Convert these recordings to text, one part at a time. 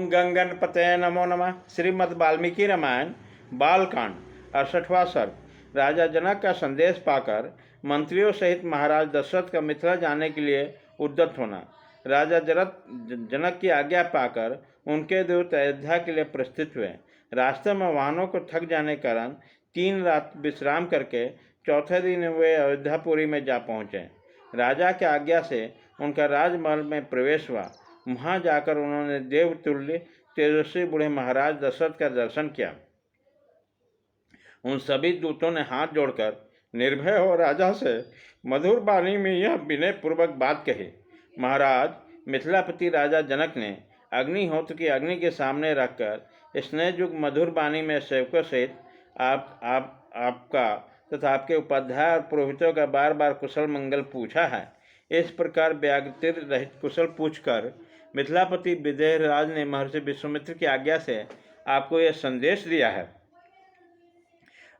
ओम गंगणपते नमो नमः। श्रीमद् वाल्मीकि रामायण बालकांड 68वां सर्ग। राजा जनक का संदेश पाकर मंत्रियों सहित महाराज दशरथ का मिथिला जाने के लिए उद्यत होना। राजा जनक की आज्ञा पाकर उनके दूत अयोध्या के लिए प्रस्थित हुए। रास्ते में वाहनों को थक जाने के कारण 3 रात विश्राम करके चौथे दिन वे अयोध्यापुरी में जा पहुँचे। राजा की आज्ञा से उनका राजमहल में प्रवेश हुआ। वहाँ जाकर उन्होंने देवतुल्य तेजस्वी बूढ़े महाराज दशरथ का दर्शन किया। उन सभी दूतों ने हाथ जोड़कर निर्भय हो राजा से मधुर वाणी में यह विनय पूर्वक बात कही। महाराज, मिथिलापति राजा जनक ने अग्निहोत्र की अग्नि के सामने रखकर स्नेहयुक्त मधुर वाणी में सेवकों सहित आपका तथा आपके उपाध्याय और पुरोहितों का बार बार कुशल मंगल पूछा है। इस प्रकार व्यागतिर रहित कुशल पूछकर मिथिलापति विदेहराज ने महर्षि विश्वामित्र की आज्ञा से आपको यह संदेश दिया है।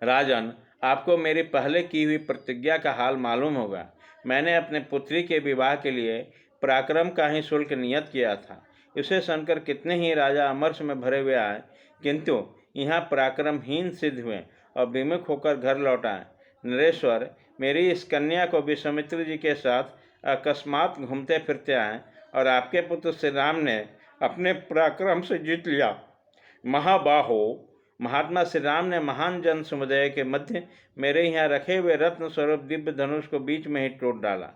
राजन, आपको मेरी पहले की हुई प्रतिज्ञा का हाल मालूम होगा। मैंने अपने पुत्री के विवाह के लिए पराक्रम का ही शुल्क नियत किया था। इसे सुनकर कितने ही राजा अमर्ष में भरे हुए आए, किंतु यहाँ पराक्रमहीन सिद्ध हुए और विमुख होकर घर लौट आए। नरेश्वर, मेरी इस कन्या को विश्वामित्र जी के साथ अकस्मात घूमते फिरते आए और आपके पुत्र श्री राम ने अपने पराक्रम से जीत लिया। महाबाहो, महात्मा श्री राम ने महान जन समुदाय के मध्य मेरे यहाँ रखे हुए रत्न स्वरूप दिव्य धनुष को बीच में ही तोड़ डाला।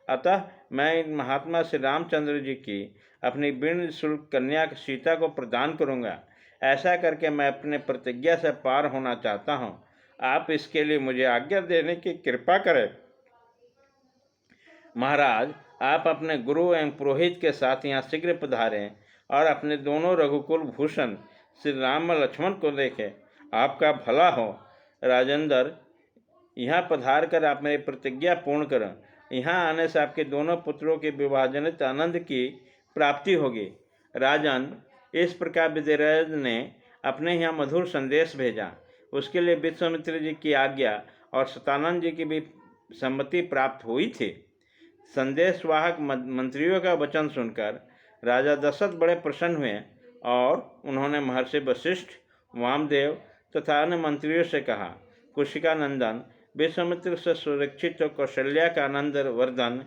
अतः मैं इन महात्मा श्री रामचंद्र जी की अपनी बिन शुल्क कन्या सीता को प्रदान करूँगा। ऐसा करके मैं अपने प्रतिज्ञा से पार होना चाहता हूँ। आप इसके लिए मुझे आज्ञा देने की कृपा करें। महाराज, आप अपने गुरु एवं पुरोहित के साथ यहाँ शीघ्र पधारें और अपने दोनों रघुकुल भूषण श्री राम लक्ष्मण को देखें। आपका भला हो। राजेंद्र, यहाँ पधार कर आप मेरी प्रतिज्ञा पूर्ण करें। यहाँ आने से आपके दोनों पुत्रों के विवाहजनित आनंद की प्राप्ति होगी। राजन, इस प्रकार विदेहराज ने अपने यहाँ मधुर संदेश भेजा। उसके लिए विश्वामित्र जी की आज्ञा और सतानंद जी की भी सम्मति प्राप्त हुई थी। संदेशवाहक मंत्रियों का वचन सुनकर राजा दशरथ बड़े प्रसन्न हुए और उन्होंने महर्षि वशिष्ठ, वामदेव तथा अन्य मंत्रियों से कहा, कुशिका नंदन, विश्वामित्र से सुरक्षित और कौशल्या का आनंद वर्धन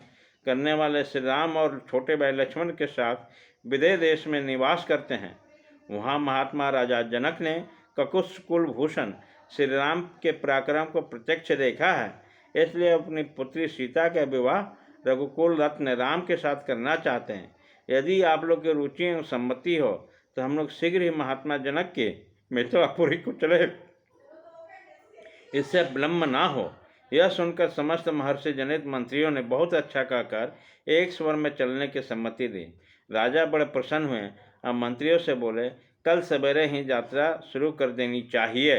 करने वाले श्री राम और छोटे भाई लक्ष्मण के साथ विदेह देश में निवास करते हैं। वहाँ महात्मा राजा जनक ने ककुश कुलभूषण श्री राम के पराक्रम को प्रत्यक्ष देखा है। इसलिए अपनी पुत्री सीता का विवाह रघुकुल रत्न राम के साथ करना चाहते हैं। यदि आप लोग की रुचि एवं सम्मति हो तो हम लोग शीघ्र ही महात्मा जनक के मिथिलापुरी को चले, इससे विलम्ब ना हो। यह सुनकर समस्त महर्षि जनित मंत्रियों ने बहुत अच्छा कहकर एक स्वर में चलने की सम्मति दी। राजा बड़े प्रसन्न हुए और मंत्रियों से बोले, कल सवेरे ही यात्रा शुरू कर देनी चाहिए।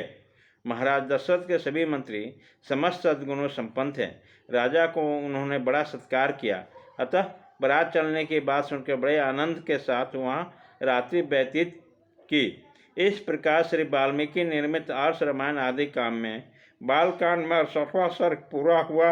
महाराज दशरथ के सभी मंत्री समस्त सद्गुणों संपन्न थे। राजा को उन्होंने बड़ा सत्कार किया। अतः बारात चलने की बात सुनकर बड़े आनंद के साथ वहाँ रात्रि व्यतीत की। इस प्रकार श्री वाल्मीकि निर्मित आर्ष रामायण आदि काम में बालकांड में 68वां सर्ग पूरा हुआ।